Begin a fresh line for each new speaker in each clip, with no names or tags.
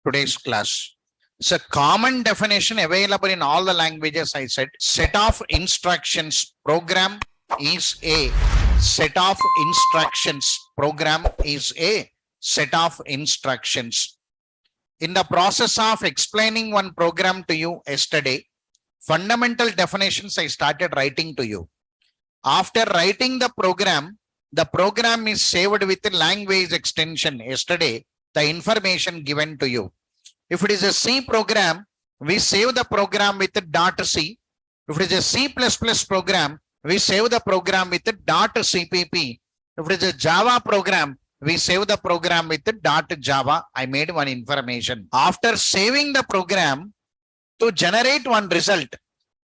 today's class. It's a common definition available in all the languages. I said set of instructions program is a set of instructions. Program is a set of instructions. In the process of explaining one program to you yesterday, fundamental definitions I started writing to you. After writing the program is saved with the language extension yesterday, the information given to you. If it is a C program, we save the program with .c. If it is a C++ program, we save the program with .cpp. If it is a Java program, we save the program with .java. I made one information. After saving the program, to generate one result,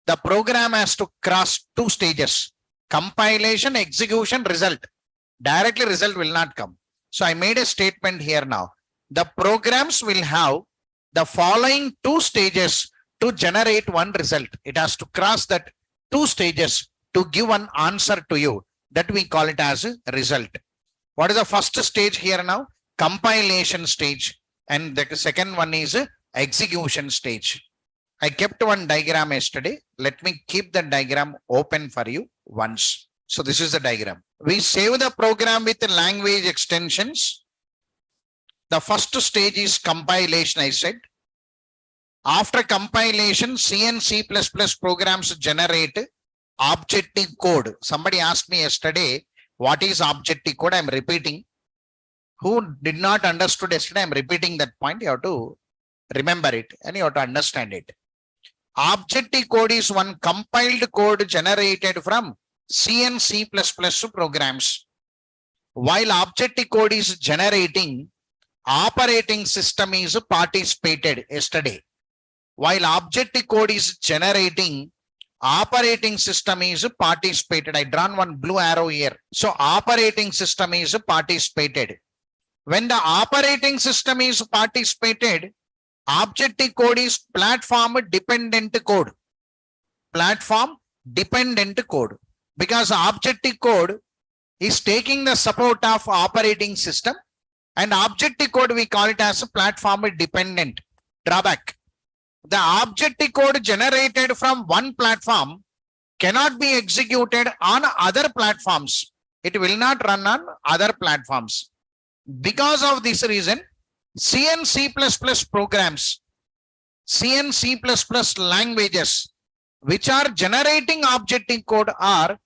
the program has to cross two stages: compilation, execution, result. Directly result will not come. So I made a statement here now. The programs will have the following two stages to generate one result. It has to cross that two stages to give one answer to you. That we call it as a result. What is the first stage here now? Compilation stage. And the second one is execution stage. I kept one diagram yesterday. Let me keep the diagram open for you once. So this is the diagram. We save the program with the language extensions. The first stage is compilation, I said. After compilation, C and C++ programs generate objective code. Somebody asked me yesterday, what is objective code? I'm repeating. Who did not understood yesterday, I'm repeating that point. You have to remember it and you have to understand it. Objective code is one compiled code generated from C and C++ programs. While objective code is generating, operating system is participated yesterday. While objective code is generating, operating system is participated. I drawn one blue arrow here. So operating system is participated. When the operating system is participated, objective code is platform dependent code. Platform dependent code. Because objective code is taking the support of operating system, and objective code we call it as a platform dependent. Drawback. The objective code generated from one platform cannot be executed on other platforms. It will not run on other platforms. Because of this reason, C and C++ programs, C and C++ languages, which are generating objective code, are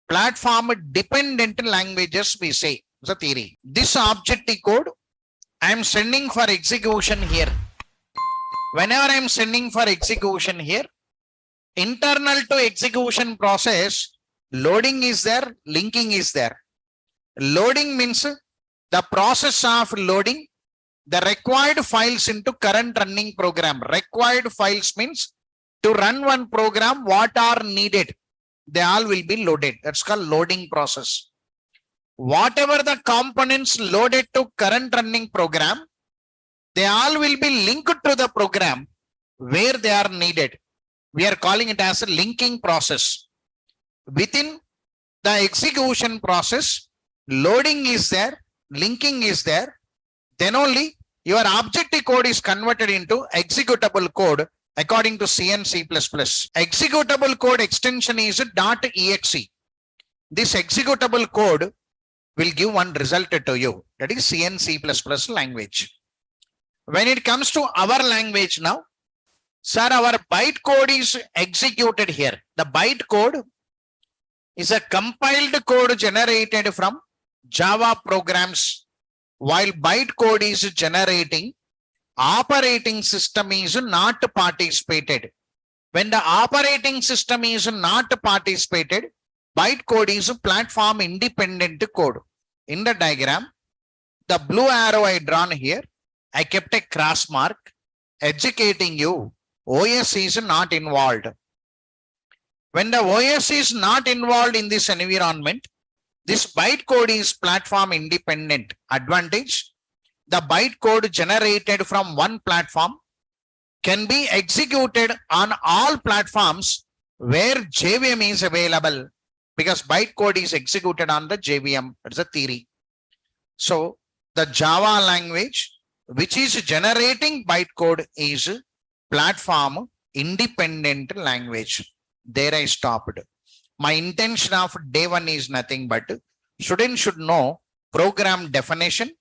platform dependent languages, we say. The theory. This objective code I am sending for execution here. Whenever I am sending for execution here, internal to execution process, loading is there, linking is there. Loading means the process of loading the required files into current running program. Required files means to run one program, what are needed, they all will be loaded. That's called loading process. Whatever the components loaded to current running program, they all will be linked to the program where they are needed. We are calling it as a linking process. Within the execution process, loading is there, linking is there. Then only your objective code is converted into executable code according to C and C++. Executable code extension is .exe. This executable code will give one result to you. That is C and C++ language. When it comes to our language now, sir, our byte code is executed here. The byte code is a compiled code generated from Java programs. While byte code is generating, operating system is not participated. When the operating system is not participated, byte code is platform independent code. In the diagram, the blue arrow I drawn here, I kept a cross mark educating you. OS is not involved. When the OS is not involved in this environment, this byte code is platform independent. Advantage, the byte code generated from one platform can be executed on all platforms where JVM is available, because byte code is executed on the JVM. That's a theory. So the Java language which is generating bytecode is platform independent language. There I stopped. My intention of day 1 is nothing but students should know program definition,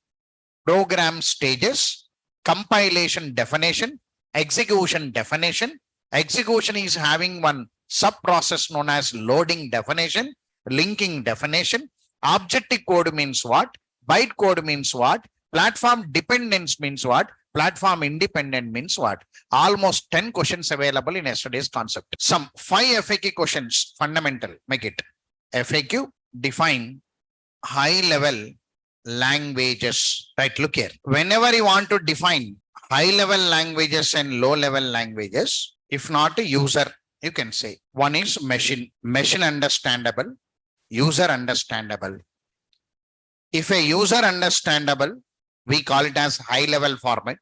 program stages, compilation definition, execution definition. Execution is having one sub process known as loading definition, linking definition. Objective code means what? Byte code means what? Platform dependence means what? Platform independent means what? Almost 10 questions available in yesterday's concept. Some 5 FAQ questions, fundamental, make it. FAQ, define high level languages, right? Look here. Whenever you want to define high level languages and low level languages, if not a user, you can say one is machine understandable, user understandable. If a user understandable, we call it as high level format.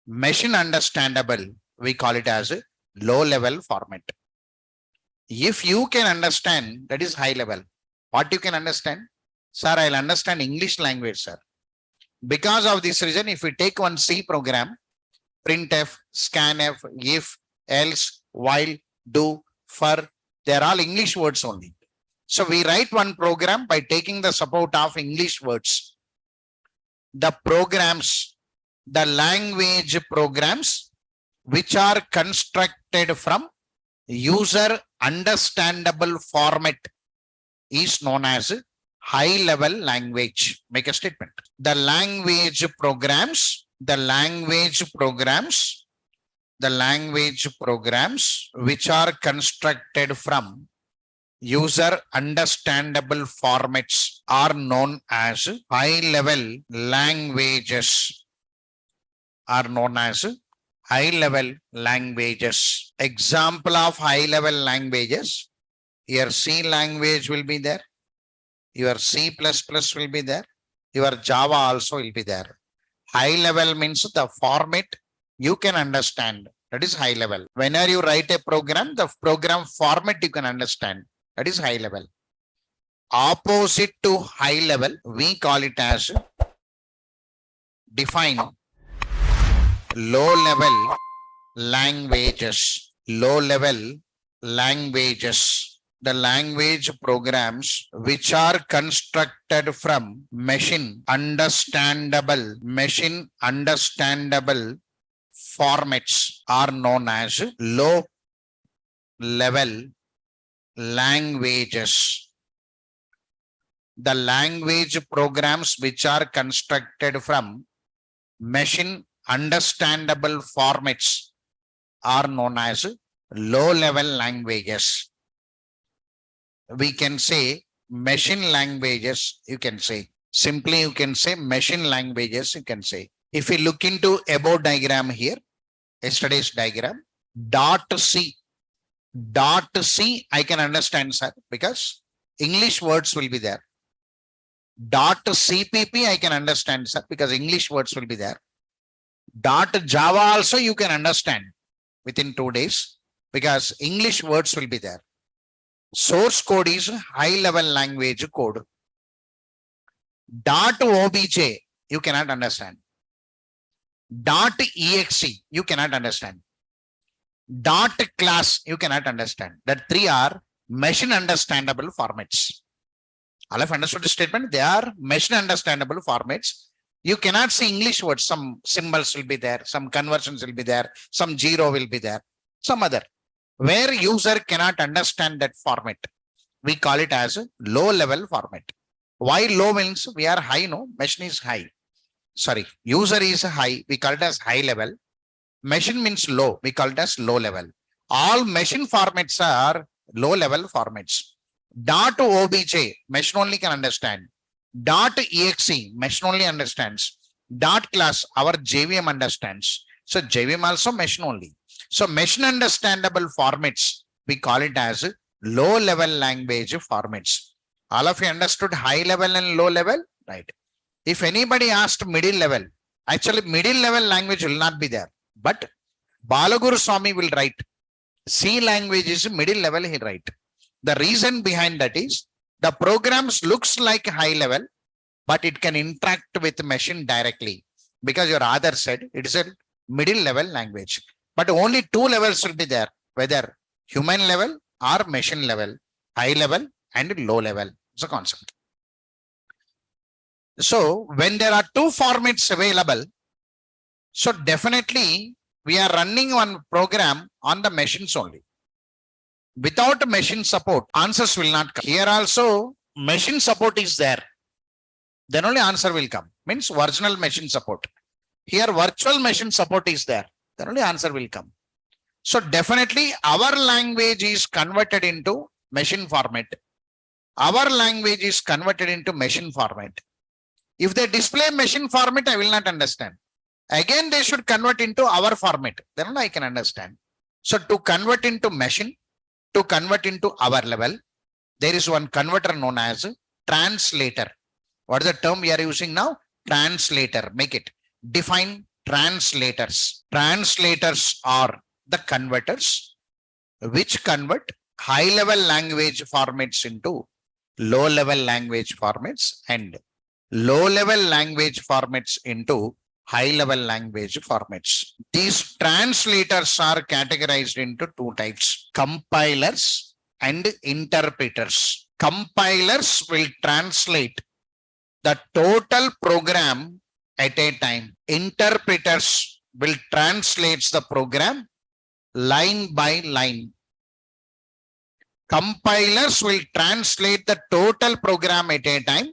Machine understandable, we call it as a low level format. If you can understand, that is high level. What you can understand? Sir, I'll understand English language, sir. Because of this reason, if we take one C program, printf, scanf, if, else, while, do, for, they're all English words only. So we write one program by taking the support of English words. The programs, the language programs, which are constructed from user understandable format is known as high level language. Make a statement. The language programs which are constructed from user understandable formats are known as high level languages. Example of high level languages. Your C language will be there. Your C++ will be there. Your Java also will be there. High level means the format you can understand. That is high level. Whenever you write a program, the program format you can understand. That is high level. Opposite to high level, we call it as define low level languages. The language programs which are constructed from machine understandable formats are known as low level languages. The language programs which are constructed from machine understandable formats are known as low level languages. We can say machine languages, you can say. Simply you can say machine languages, you can say. If we look into above diagram here, yesterday's diagram, .c I can understand, sir, because English words will be there. .cpp I can understand, sir, because English words will be there. .java also you can understand within 2 days because English words will be there. Source code is high level language code. .obj you cannot understand. .exe you cannot understand. .class you cannot understand. That 3 are machine understandable formats. All have understood the statement. They are machine understandable formats. You cannot see English words. Some symbols will be there. Some conversions will be there. Some zero will be there. Some other. Where user cannot understand that format, we call it as a low level format. Why low means we are high, no? Machine is high. Sorry, user is high. We call it as high level. Machine means low. We call it as low level. All machine formats are low level formats. .obj, machine only can understand. .exe, machine only understands. .class, our JVM understands. So JVM also machine only. So machine understandable formats, we call it as low level language formats. All of you understood high level and low level, right? If anybody asked middle level, actually middle level language will not be there. But Balaguru Swami will write C language is middle level, he'll write. The reason behind that is the programs looks like high level, but it can interact with machine directly. because your other said it is a middle level language. But only two levels will be there, whether human level or machine level, high level and low level. It's a concept. So when there are two formats available, so definitely we are running one program on the machines only. Without machine support, answers will not come. Here also machine support is there, then only answer will come. Means original machine support. Here virtual machine support is there, then only answer will come. So definitely our language is converted into machine format. Our language is converted into machine format. If they display machine format, I will not understand. Again, they should convert into our format, then only I can understand. So to convert into machine, to convert into our level, there is one converter known as translator. What is the term we are using now? Translator. Make it. Define translators. Translators are the converters which convert high level language formats into low level language formats and low level language formats into high level language formats. These translators are categorized into two types: compilers and interpreters. Compilers will translate the total program at a time. Interpreters will translate the program line by line. Compilers will translate the total program at a time.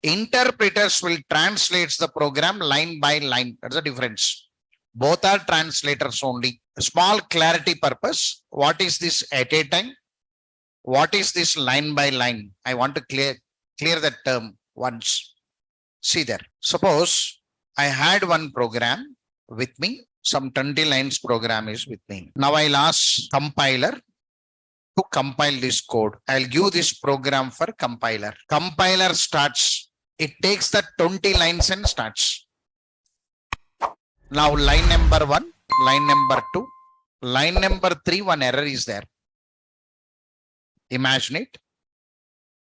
Interpreters will translate the program line by line. That's the difference. Both are translators only. Small clarity purpose. What is this at a time? What is this line by line? I want to clear that term once. See there. Suppose I had one program with me. Some 20 lines program is with me. Now I'll ask compiler to compile this code. I'll give this program for compiler. Compiler starts. It takes the 20 lines and starts. Now line number 1, line number 2, line number 3, one error is there. Imagine it.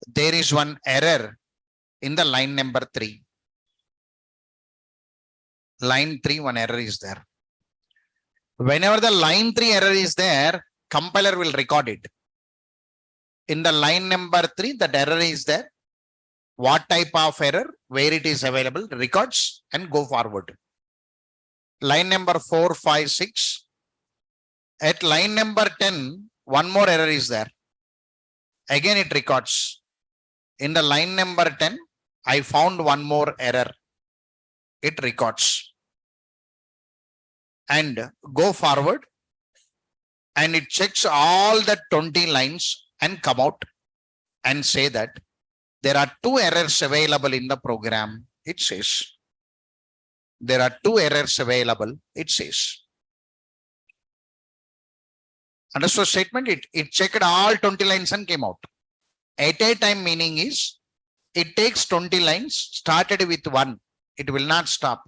There is one error in the line number 3. Line 3, one error is there. Whenever the line 3 error is there, compiler will record it. In the line number 3, that error is there. What type of error, where it is available, records and go forward. Line number 4, 5, 6. At line number 10, one more error is there. Again, it records. In the line number 10, I found one more error. It records. And go forward. And it checks all the 20 lines and come out and say that there are 2 errors available in the program. It says. There are 2 errors available. It says. Understood statement? It checked all 20 lines and came out. At a time meaning is it takes 20 lines, started with 1. It will not stop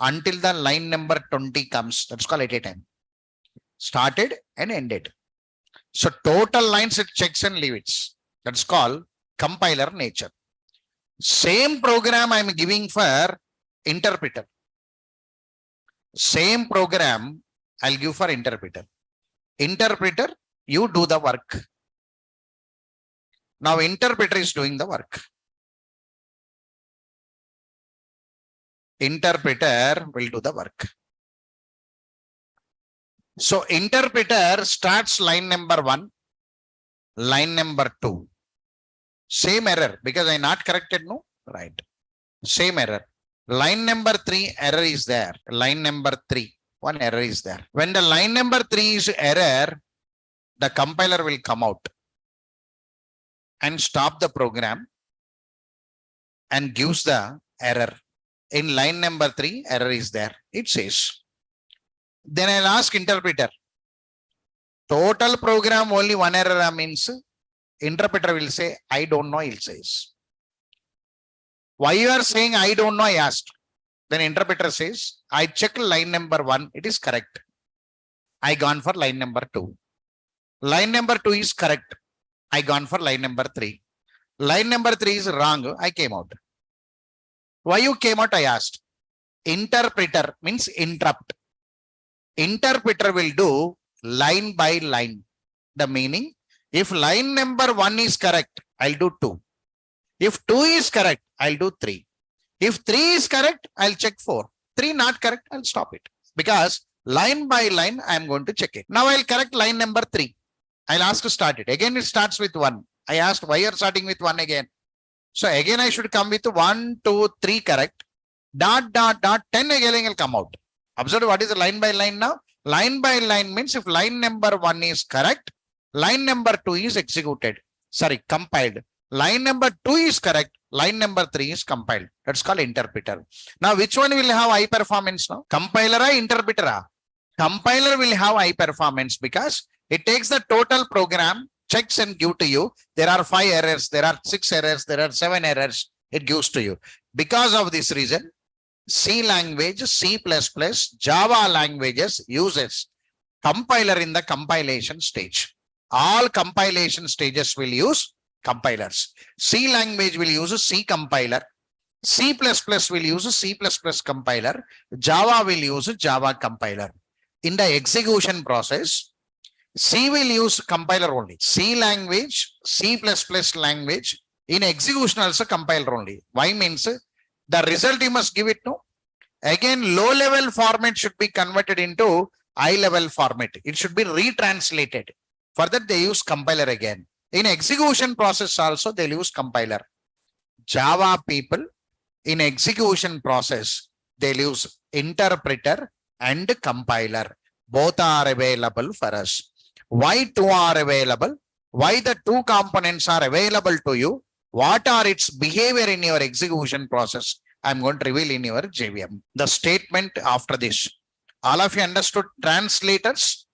until the line number 20 comes. That's called at a time. Started and ended. So total lines it checks and leaves it. That's called compiler nature. Same program I am giving for interpreter. Same program I'll give for interpreter. Interpreter, you do the work. Now interpreter is doing the work. Interpreter will do the work. So interpreter starts line number 1, line number 2. Same error because I not corrected, no? Right. Same error. Line number 3 error is there. Line number 3, one error is there. When the line number 3 is error, the compiler will come out and stop the program and gives the error. In line number 3, error is there. It says. Then I'll ask interpreter. Total program only one error means interpreter will say, I don't know, he says. Why you are saying I don't know, I asked. Then interpreter says, I checked line number 1, it is correct. I gone for line number 2. Line number 2 is correct. I gone for line number 3. Line number 3 is wrong. I came out. Why you came out? I asked. Interpreter means interrupt. Interpreter will do line by line. The meaning, if line number 1 is correct, I'll do 2. If 2 is correct, I'll do 3. If 3 is correct, I'll check 4. 3 not correct, I'll stop it. Because line by line, I'm going to check it. Now I'll correct line number 3. I'll ask to start it. Again, it starts with 1. I asked why you're starting with 1 again. So again, I should come with 1, 2, 3 correct. Dot, dot, dot, 10 again will come out. Observe what is the line by line now? Line by line means if line number 1 is correct, line number 2 is executed. Sorry, compiled. Line number 2 is correct. Line number 3 is compiled. That's called interpreter. Now, which one will have high performance now? Compiler or interpreter? Compiler will have high performance because it takes the total program, checks and give to you. There are 5 errors, there are 6 errors, there are 7 errors. It gives to you. Because of this reason, C language, C++, Java languages uses compiler in the compilation stage. All compilation stages will use compilers. C language will use C compiler. C++ will use C++ compiler. Java will use Java compiler. In the execution process, C will use compiler only. C language, C++ language, in execution also compiler only. Why means the result you must give it to. Again, low level format should be converted into high level format. It should be retranslated. For that, they use compiler again. In execution process also, they'll use compiler. Java people in execution process, they'll use interpreter and compiler. Both are available for us. Why 2 are available? Why the 2 components are available to you? What are its behavior in your execution process? I'm going to reveal in your JVM. The statement after this. All of you understood translators?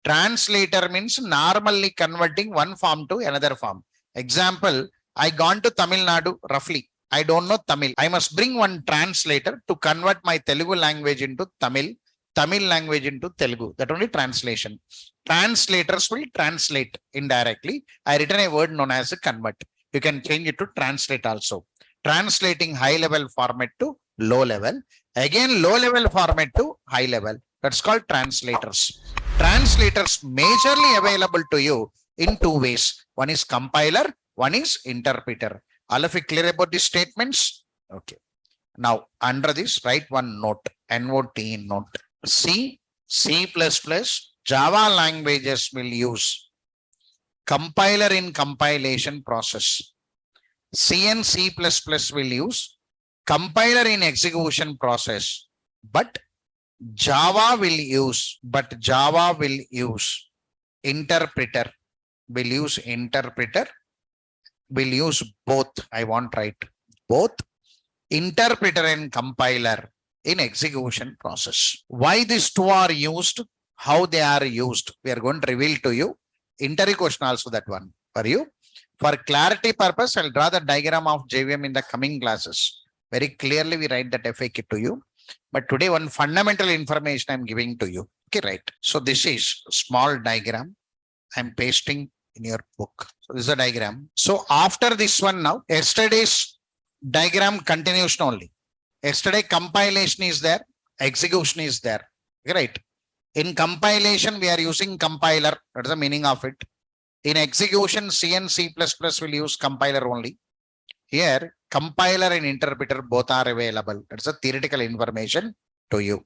Translator means normally converting one form to another form. Example, I gone to Tamil Nadu roughly. I don't know Tamil. I must bring one translator to convert my Telugu language into Tamil, Tamil language into Telugu. That only translation. Translators will translate indirectly. I written a word known as a convert. You can change it to translate also. Translating high level format to low level. Again, low level format to high level. That's called translators. Translators majorly available to you in 2 ways. One is compiler, one is interpreter. All of you clear about these statements? Okay. Now, under this, write one note, NOT note. C, C++, Java languages will use compiler in compilation process. C and C++ will use compiler in execution process, but Java will use interpreter, will use both. I want write both interpreter and compiler in execution process. Why these 2 are used? How they are used? We are going to reveal to you. Interview question also that one for you. For clarity purpose, I'll draw the diagram of JVM in the coming classes. Very clearly, we write that FAQ to you. But today, one fundamental information I'm giving to you. Okay, right. So this is small diagram I'm pasting in your book. So this is a diagram. So after this one now, yesterday's diagram continues only. Yesterday compilation is there, execution is there. Okay, right. In compilation, we are using compiler. That's the meaning of it. In execution, C and C++ will use compiler only. Here, compiler and interpreter both are available. That's a theoretical information to you.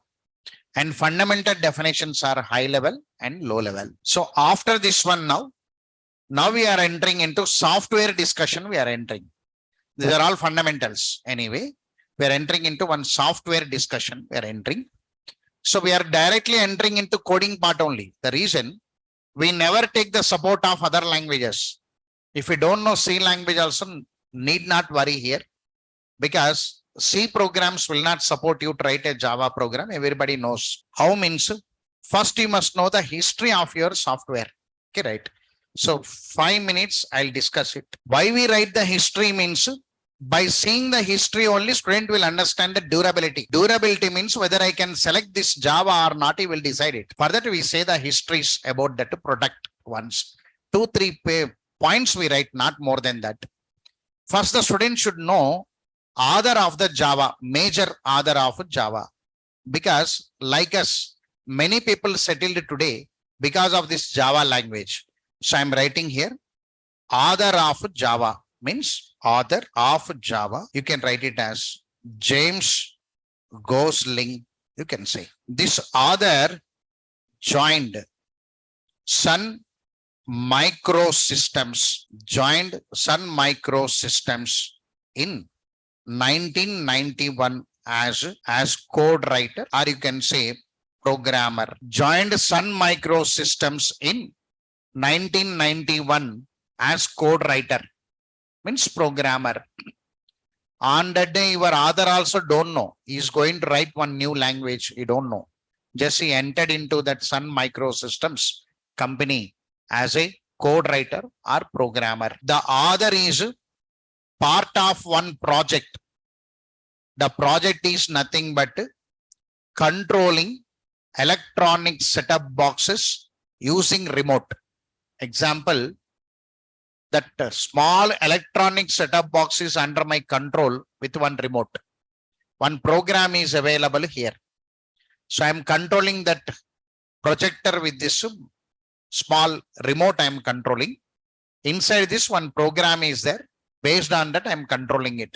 And fundamental definitions are high level and low level. So after this one now we are entering into software discussion. We are entering. These are all fundamentals. Anyway, we are entering into one software discussion. We are entering. So we are directly entering into coding part only. The reason, we never take the support of other languages. If you don't know C language also, need not worry here, because C programs will not support you to write a Java program. Everybody knows how means. First, you must know the history of your software. Okay, right. So 5 minutes, I'll discuss it. Why we write the history means, by seeing the history only, student will understand the durability. Durability means whether I can select this Java or not, he will decide it. For that, we say the histories about that product once. 2-3 points we write, not more than that. First, the student should know author of the Java, major author of Java. because like us, many people settled today because of this Java language. So I'm writing here, author of Java means author of Java. You can write it as James Gosling. You can say this author joined Sun Microsystems in 1991 as code writer, or you can say programmer. Joined Sun Microsystems in 1991 as code writer means programmer. On that day, your author also don't know. He is going to write one new language. He don't know. Just he entered into that Sun Microsystems company as a code writer or programmer. The author is part of one project. The project is nothing but controlling electronic setup boxes using remote. Example, that small electronic setup box is under my control with one remote. One program is available here. So I am controlling that projector with this small remote I am controlling. Inside this one program is there. Based on that I am controlling it.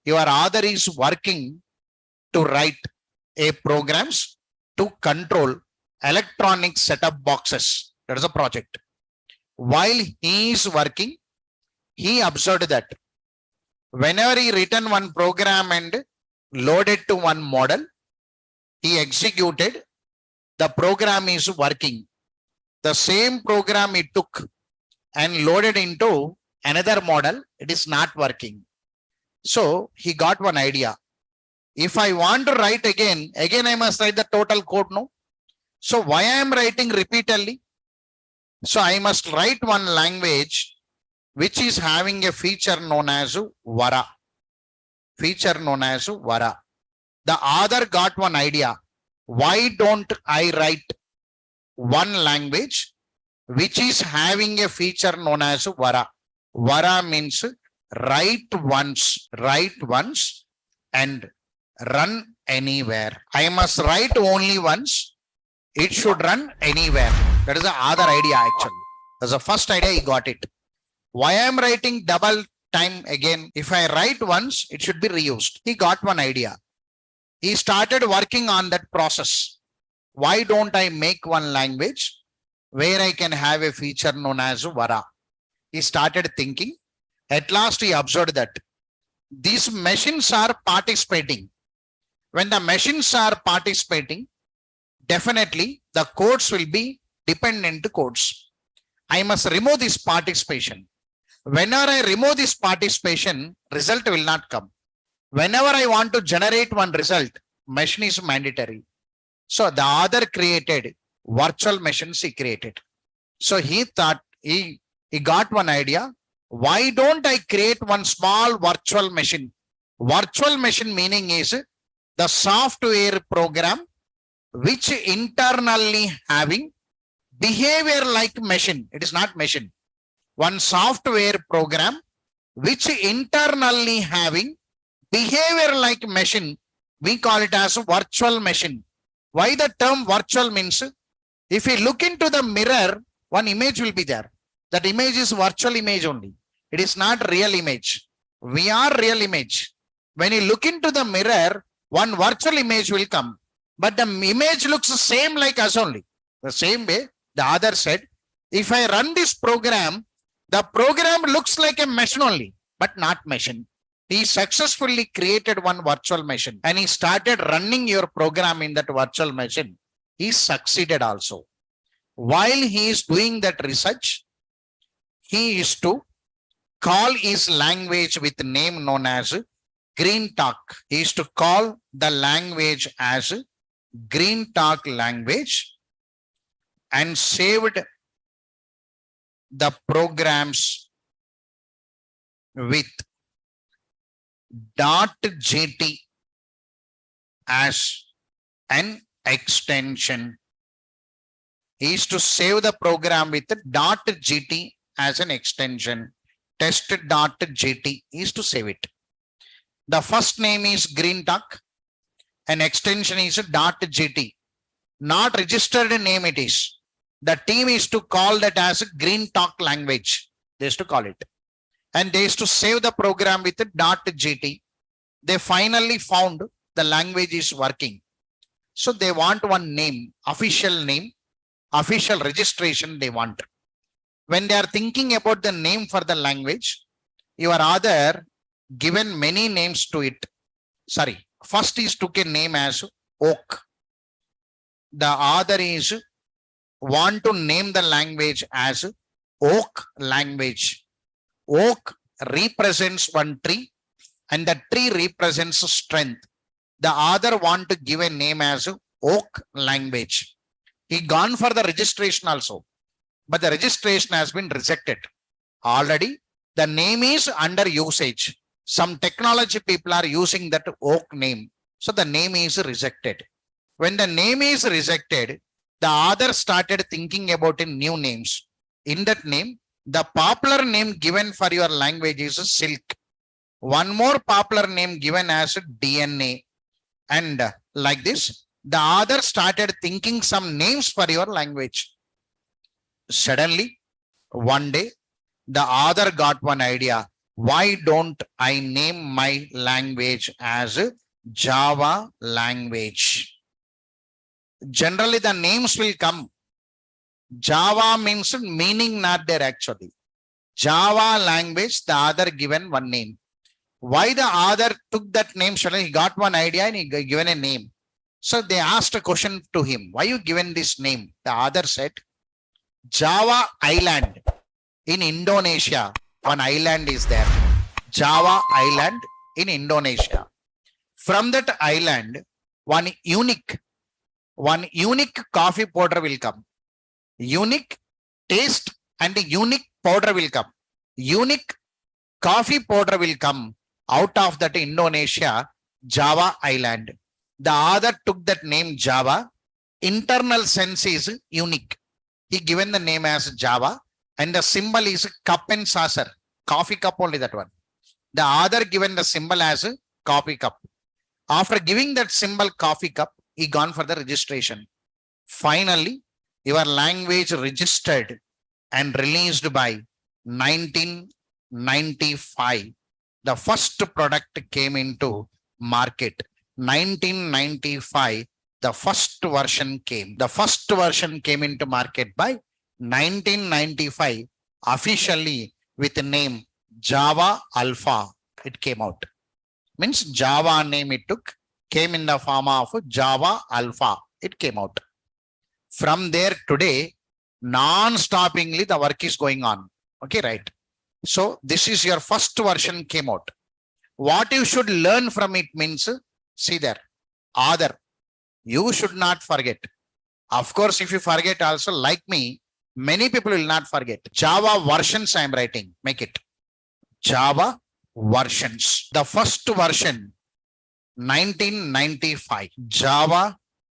Your author is working to write a programs to control electronic setup boxes. That is a project. While he is working, he observed that whenever he written one program and loaded to one model, he executed, the program is working. The same program he took and loaded into another model, it is not working. So he got one idea. If I want to write again I must write the total code, no? So why I am writing repeatedly? So I must write one language which is having a feature known as Vara. Feature known as Vara. The author got one idea. Why don't I write one language which is having a feature known as Vara? Vara means write once and run anywhere. I must write only once. It should run anywhere. That is the other idea actually. That's the first idea he got it. Why I am writing double time again? If I write once, it should be reused. He got one idea. He started working on that process. Why don't I make one language where I can have a feature known as Vara? He started thinking. At last he observed that these machines are participating. When the machines are participating, definitely the codes will be dependent codes. I must remove this participation. Whenever I remove this participation, result will not come. Whenever I want to generate one result, machine is mandatory. So the author created virtual machines he created. So he thought, he got one idea. Why don't I create one small virtual machine? Virtual machine meaning is the software program which internally having behavior like machine. It is not machine. One software program which internally having behavior like machine. We call it as virtual machine. Why the term virtual means? If you look into the mirror, one image will be there. That image is virtual image only. It is not real image. We are real image. When you look into the mirror, one virtual image will come. But the image looks the same like us only. The same way, the author said, if I run this program, the program looks like a machine only, but not machine. He successfully created one virtual machine and he started running your program in that virtual machine. He succeeded also. While he is doing that research, he is to call his language with name known as Green Talk. He is to call the language as Green Talk language and saved the programs with .gt as an extension. He is to save the program with .gt as an extension. Test.gt is to save it. The first name is Green Talk An extension is .gt. Not registered name it is. The team is to call that as green talk language. They used to call it. And they used to save the program with .gt. They finally found the language is working. So they want one name, official registration they want. When they are thinking about the name for the language, you are either given many names to it. Sorry, first is took a name as oak. The other is want to name the language as oak language. Oak represents one tree and the tree represents strength. The other want to give a name as oak language. He gone for the registration also, but the registration has been rejected. Already the name is under usage. Some technology people are using that oak name. So the name is rejected. When the name is rejected, the other started thinking about new names. In that name, the popular name given for your language is silk. One more popular name given as DNA. And like this, the other started thinking some names for your language. Suddenly, one day, the other got one idea. Why don't I name my language as Java language? Generally, the names will come. Java means meaning not there actually. Java language, the other given one name. Why the other took that name? Suddenly he got one idea and he given a name. So they asked a question to him. Why you given this name? The other said, Java Island in Indonesia. One island is there. Java Island in Indonesia. From that island, one unique coffee powder will come. Unique taste and a unique powder will come. Unique coffee powder will come out of that Indonesia, Java Island. The other took that name Java. Internal sense is unique. He given the name as Java and the symbol is cup and saucer. Coffee cup only that one. The other given the symbol as a coffee cup. After giving that symbol coffee cup, he gone for the registration. Finally, your language registered and released by 1995. The first product came into market. 1995, the first version came. The first version came into market by 1995, officially with the name Java Alpha. It came out. Means Java name it took, came in the form of Java Alpha. It came out. From there today, non-stoppingly the work is going on. Okay, right. So this is your first version came out. What you should learn from it means, see there, other. You should not forget. Of course, if you forget also, like me, many people will not forget. Java versions I am writing. Make it. Java versions. The first version, 1995. Java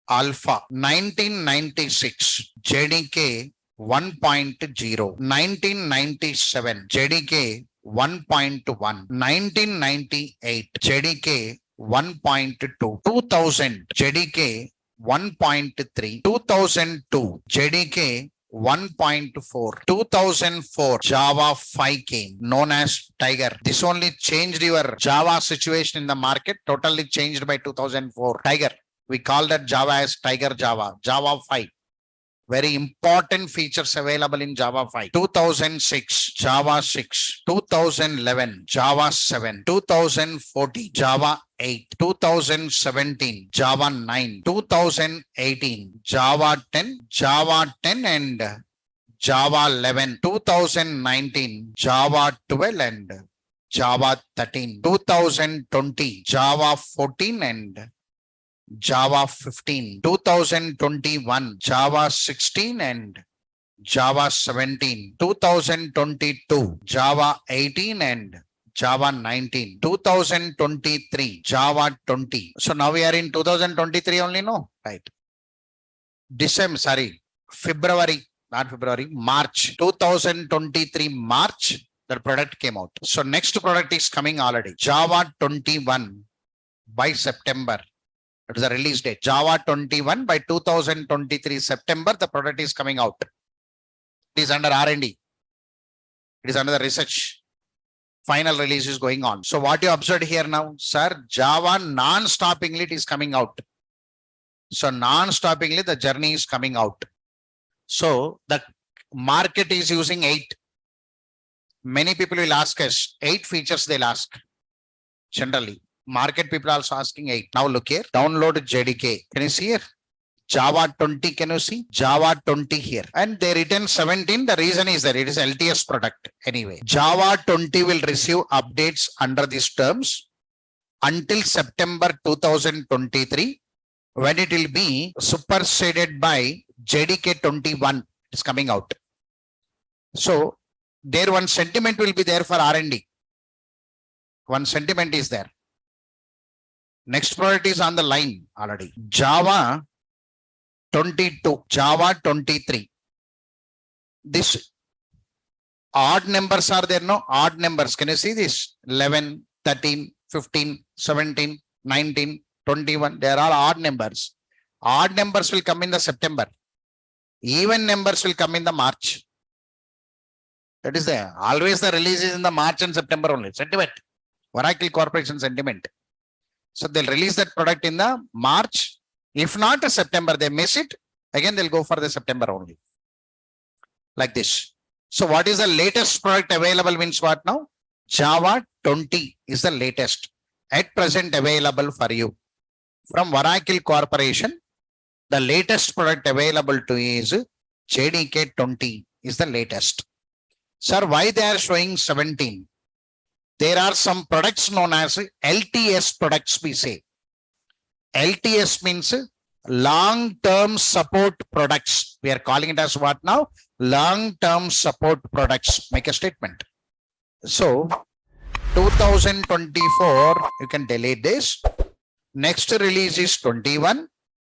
Alpha. 1996. JDK 1.0. 1997. JDK 1.1. 1998. JDK 1.2. 2000. JDK 1.3. 2002. JDK 1.4. 2004 Java 5 came, known as Tiger. This only changed your Java situation in the market, totally changed by 2004. Tiger. We call that Java as Tiger Java. Java 5. Very important features available in Java 5. 2006 Java 6. 2011 Java 7. 2014 Java 8. 2017 Java 9. 2018 Java 10. Java 10 and Java 11. 2019 Java 12 and Java 13. 2020 Java 14 and Java 15, 2021, Java 16 and Java 17, 2022, Java 18 and Java 19, 2023, Java 20. So now we are in 2023 only, no? Right. February, not February, March, 2023, March, the product came out. So next product is coming already. Java 21 by September. It is the release date. Java 21 by 2023 September, the product is coming out. It is under R&D. It is under the research. Final release is going on. So what you observed here now, sir, Java non-stoppingly it is coming out. So non-stoppingly the journey is coming out. So the market is using 8. Many people will ask us 8 features they'll ask. Generally, market people also asking 8. Now look here, download JDK. Can you see here? Java 20, can you see? Java 20 here. And they written 17. The reason is that it is LTS product anyway. Java 20 will receive updates under these terms until September 2023, when it will be superseded by JDK 21. It's coming out. So there one sentiment will be there for R&D. One sentiment is there. Next product is on the line already. Java 22, Java 23. This odd numbers are there, no? Odd numbers. Can you see this? 11, 13, 15, 17, 19, 21. They are all odd numbers. Odd numbers will come in the September. Even numbers will come in the March. That is there. Always the release is in the March and September only. Sentiment. Oracle Corporation sentiment. So they'll release that product in the March. If not a September, they miss it. Again, they'll go for the September only. Like this. So what is the latest product available means what now? Java 20 is the latest. At present available for you. From Oracle Corporation, the latest product available to you is JDK 20 is the latest. Sir, why they are showing 17? There are some products known as LTS products, we say. LTS means long-term support products. We are calling it as what now? Long-term support products. Make a statement. So 2024, you can delete this. Next release is 21.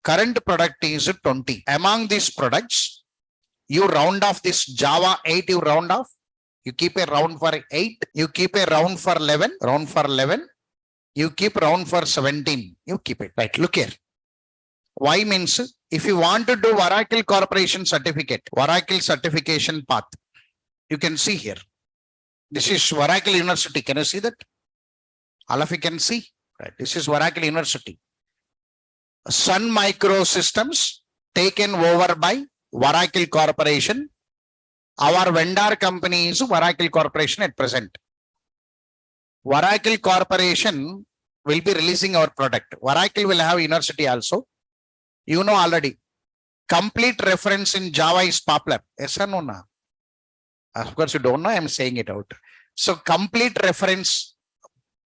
Current product is 20. Among these products, you round off this Java 8, you round off. You keep a round for 8. You keep a round for 11. Round for 11. You keep round for 17. You keep it. Right. Look here. Why means if you want to do Oracle Corporation certificate, Oracle certification path, you can see here. This is Oracle University. Can you see that? All of you can see. Right. This is Oracle University. Sun Microsystems taken over by Oracle Corporation. Our vendor company is Oracle Corporation at present. Oracle Corporation will be releasing our product. Oracle will have university also. You know already. Complete reference in Java is popular. Yes or no? No? Of course, you don't know. I'm saying it out. So complete reference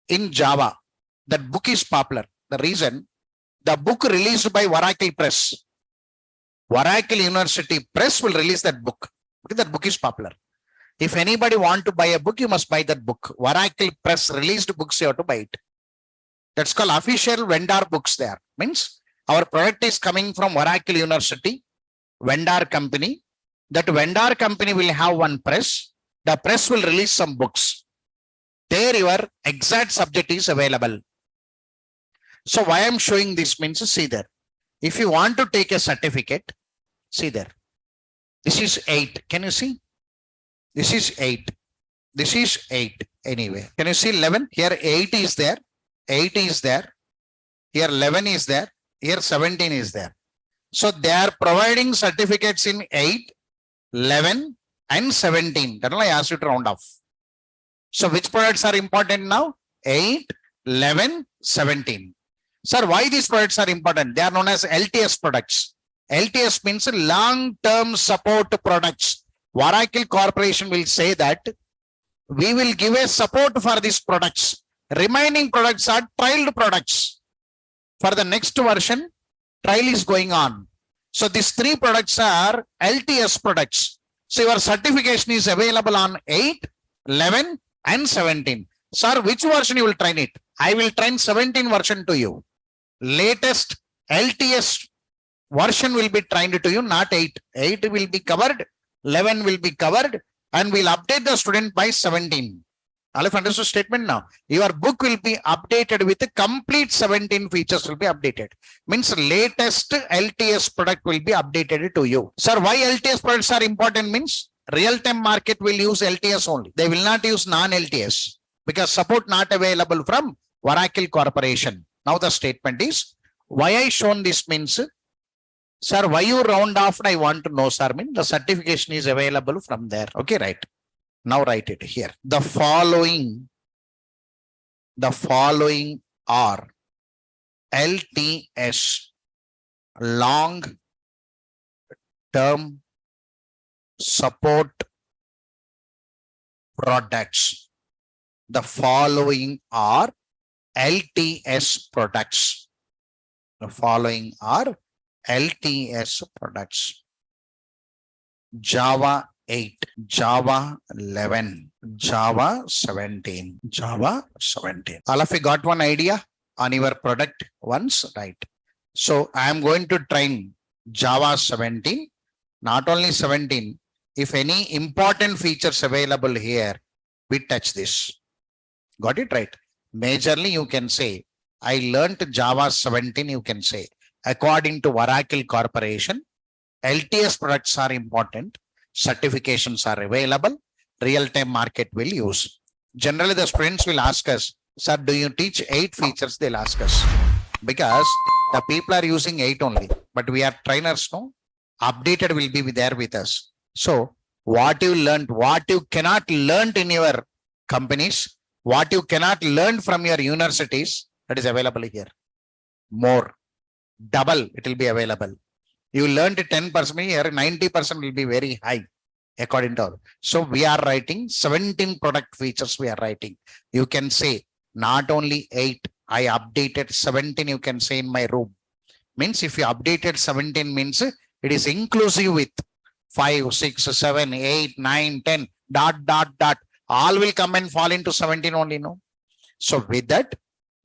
in Java. That book is popular. The reason, the book released by Oracle Press. Oracle University Press will release that book. Because that book is popular. If anybody want to buy a book, you must buy that book. Oracle Press released books, you have to buy it. That's called official vendor books there. Means our product is coming from Oracle University, vendor company. That vendor company will have one press. The press will release some books. There your exact subject is available. So why I'm showing this means, see there. If you want to take a certificate, see there. This is 8. Can you see? This is 8. This is 8 anyway. Can you see 11? Here 8 is there. 8 is there. Here 11 is there. Here 17 is there. So they are providing certificates in 8, 11 and 17. That's why I asked you to round off. So which products are important now? 8, 11, 17. Sir, why these products are important? They are known as LTS products. LTS means long-term support products. Oracle Corporation will say that we will give a support for these products. Remaining products are trialed products. For the next version, trial is going on. So these 3 products are LTS products. So your certification is available on 8, 11 and 17. Sir, which version you will train it? I will train 17 version to you. Latest LTS version will be trained to you, not 8. 8 will be covered, 11 will be covered, and we'll update the student by 17. All of understood statement now. Your book will be updated with the complete 17 features will be updated. Means latest LTS product will be updated to you. Sir, why LTS products are important means real-time market will use LTS only. They will not use non-LTS because support not available from Oracle Corporation. Now the statement is, why I shown this means, sir, why you round off? I want to know, sir, mean the certification is available from there. Okay, right. Now write it here. The following are LTS, long term support products. The following are LTS products. The following are LTS products. Java 8, Java 11, Java 17, Java 17. All of you got one idea on your product once, right? So I am going to train Java 17, not only 17. If any important features available here, we touch this. Got it right? Majorly, you can say, I learned Java 17, you can say, according to Oracle Corporation, LTS products are important. Certifications are available. Real-time market will use. Generally, the students will ask us, sir, do you teach 8 features? They'll ask us. Because the people are using 8 only. But we are trainers, no? Updated will be there with us. So, what you learned, what you cannot learn in your companies, what you cannot learn from your universities, that is available here. More. Double, it will be available. You learned 10% here, 90% will be very high according to all. So we are writing 17 product features we are writing. You can say not only 8, I updated 17, you can say in my room. Means if you updated 17 means it is inclusive with 5, 6, 7, 8, 9, 10, ... All will come and fall into 17 only, no? So with that,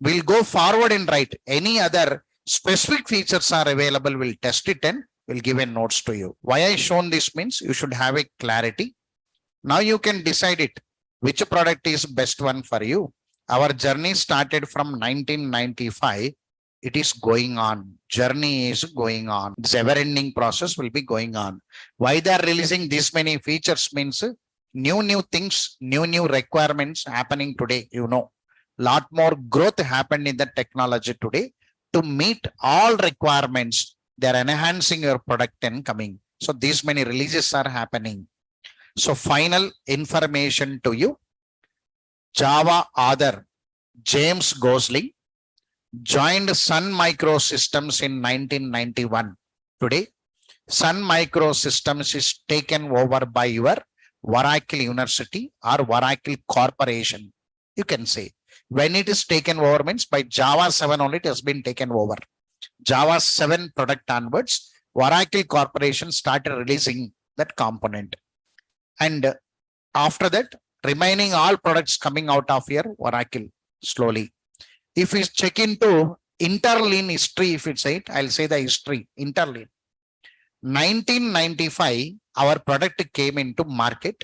we'll go forward and write any other specific features are available, we'll test it and we'll give a notes to you. Why I shown this means you should have a clarity. Now you can decide it, which product is best one for you. Our journey started from 1995. It is going on. Journey is going on. This ever-ending process will be going on. Why they are releasing this many features means new things, new requirements happening today. You know, lot more growth happened in the technology today. To meet all requirements, they are enhancing your product and coming. So these many releases are happening. So final information to you. Java author James Gosling joined Sun Microsystems in 1991. Today, Sun Microsystems is taken over by your Oracle University or Oracle Corporation. You can say. When it is taken over means by Java 7 only it has been taken over. Java 7 product onwards, Oracle Corporation started releasing that component. And after that, remaining all products coming out of here, Oracle slowly. If we check into interlean history, if it's it, I'll say the history, interlean. 1995, our product came into market.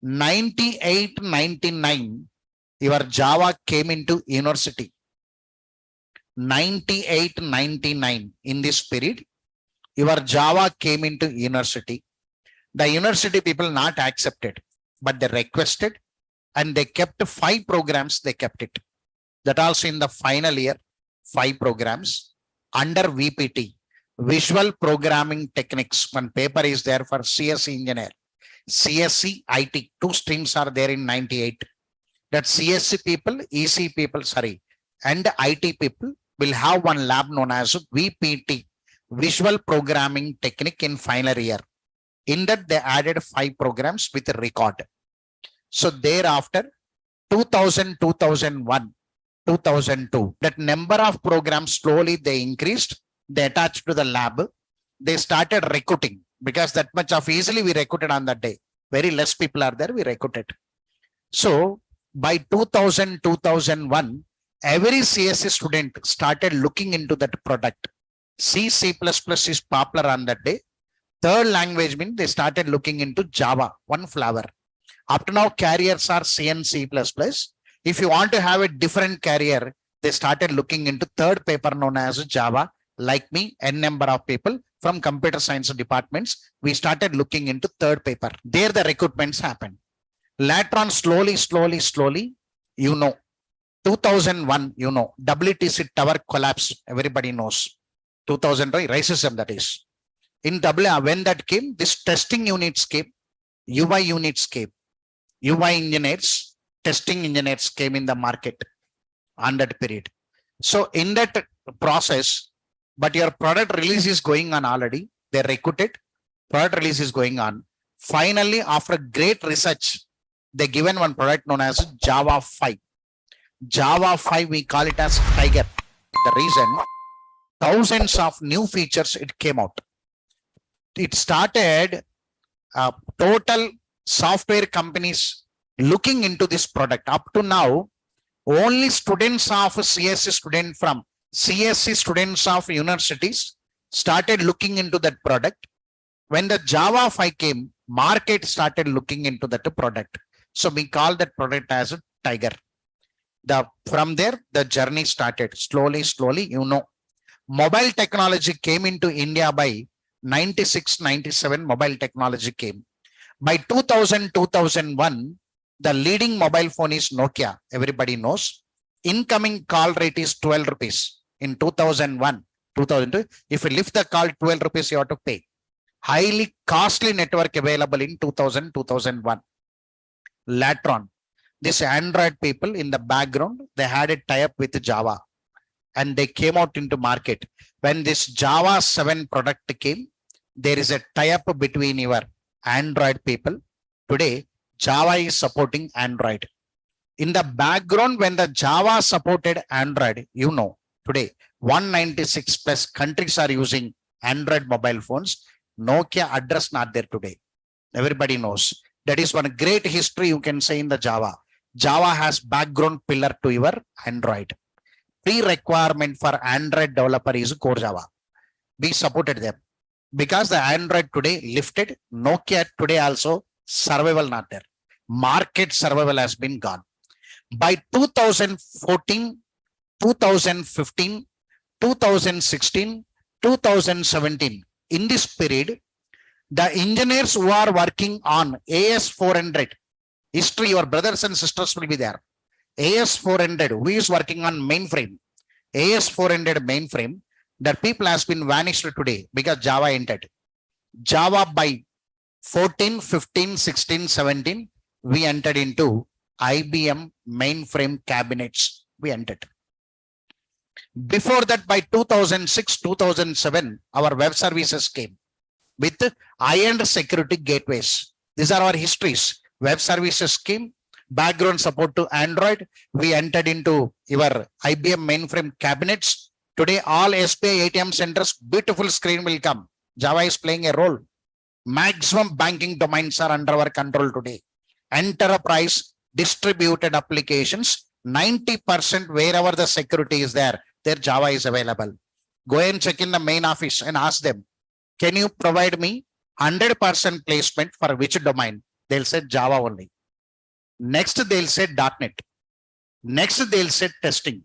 98, 99, your Java came into university. 98, 99 in this period, your Java came into university. The university people not accepted, but they requested and they kept 5 programs, they kept it. That also in the final year, 5 programs under VPT, Visual Programming Techniques. One paper is there for CSE engineer, CSE IT, 2 streams are there in 98. That CSC people, EC people, and IT people will have one lab known as VPT, Visual Programming Technique in final year. In that, they added 5 programs with a record. So thereafter, 2000, 2001, 2002, that number of programs slowly they increased. They attached to the lab. They started recruiting because that much of easily we recruited on that day. Very less people are there, we recruited. So by 2000, 2001, every CSE student started looking into that product. C++ is popular on that day. Third language means they started looking into Java, one flavor. Up to now, carriers are C and C++. If you want to have a different carrier, they started looking into third paper known as Java. Like me, n number of people from computer science departments, we started looking into third paper. There the recruitments happened. Later on, slowly, you know, 2001, you know, WTC tower collapse, everybody knows. 2000 racism, that is. In when that came, this testing units came, UI units came, UI engineers, testing engineers came in the market on that period. So in that process, but your product release is going on already. They recruited, product release is going on. Finally, after great research, they given one product known as Java 5. Java 5, we call it as Tiger. The reason, thousands of new features it came out. It started total software companies looking into this product. Up to now, only students of CSC student from CSC students of universities started looking into that product. When the Java 5 came, market started looking into that product. So we call that product as a Tiger. From there, the journey started slowly, you know. Mobile technology came into India by 96, 97, mobile technology came. By 2000, 2001, the leading mobile phone is Nokia. Everybody knows. Incoming call rate is 12 rupees. In 2001, 2002, if you lift the call 12 rupees, you have to pay. Highly costly network available in 2000, 2001. Later on, this Android people in the background, they had a tie-up with Java and they came out into market. When this Java 7 product came, there is a tie-up between your Android people. Today, Java is supporting Android. In the background, when the Java supported Android, you know, today 196 plus countries are using Android mobile phones. Nokia address not there today. Everybody knows. That is one great history you can say in the Java. Java has background pillar to your Android. Pre-requirement for Android developer is core Java. We supported them. Because the Android today lifted, Nokia today also survival not there. Market survival has been gone. By 2014, 2015, 2016, 2017, in this period, the engineers who are working on AS400, history, your brothers and sisters will be there. AS400, who is working on mainframe, AS400 mainframe, that people has been vanished today because Java entered. Java by 14, 15, 16, 17, we entered into IBM mainframe cabinets. We entered. Before that, by 2006, 2007, our web services came with high-end security gateways. These are our histories. Web services came, background support to Android. We entered into your IBM mainframe cabinets. Today, all SBI ATM centers, beautiful screen will come. Java is playing a role. Maximum banking domains are under our control today. Enterprise distributed applications, 90% wherever the security is there Java is available. Go and check in the main office and ask them, can you provide me 100% placement for which domain? They'll say Java only. Next, they'll say .NET. Next, they'll say testing.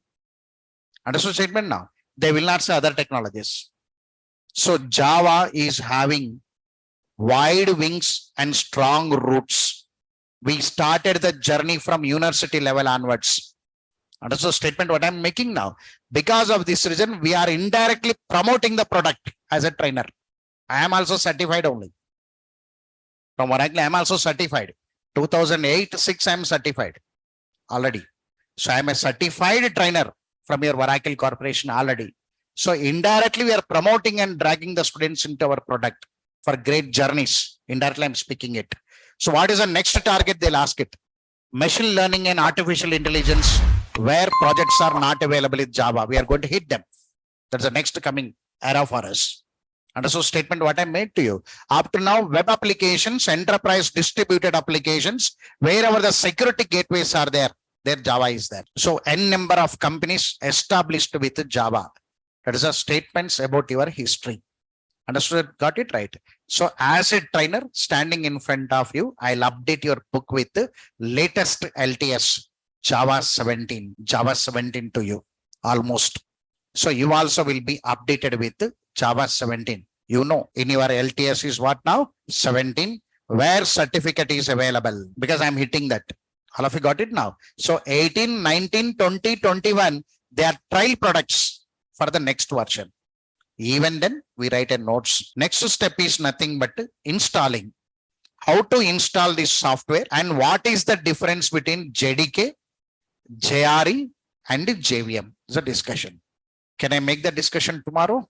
Understood statement now? They will not say other technologies. So Java is having wide wings and strong roots. We started the journey from university level onwards. Understood statement what I'm making now? Because of this reason, we are indirectly promoting the product as a trainer. I am also certified only. From Oracle, I am also certified. 2008-6, I am certified already. So I am a certified trainer from your Oracle Corporation already. So indirectly, we are promoting and dragging the students into our product for great journeys. Indirectly, I'm speaking it. So what is the next target? They'll ask it. Machine learning and artificial intelligence, where projects are not available in Java, we are going to hit them. That's the next coming era for us. Understood statement what I made to you. Up to now, web applications, enterprise distributed applications, wherever the security gateways are there Java is there. So n number of companies established with Java. That is a statements about your history. Understood? Got it right. So as a trainer standing in front of you, I'll update your book with the latest LTS Java 17 to you almost. So you also will be updated with Java 17. You know, in your LTS is what now? 17, where certificate is available, because I'm hitting that. All of you got it now. So 18, 19, 20, 21, they are trial products for the next version. Even then, we write a notes. Next step is nothing but installing. How to install this software and what is the difference between JDK, JRE, and JVM is a discussion. Can I make the discussion tomorrow?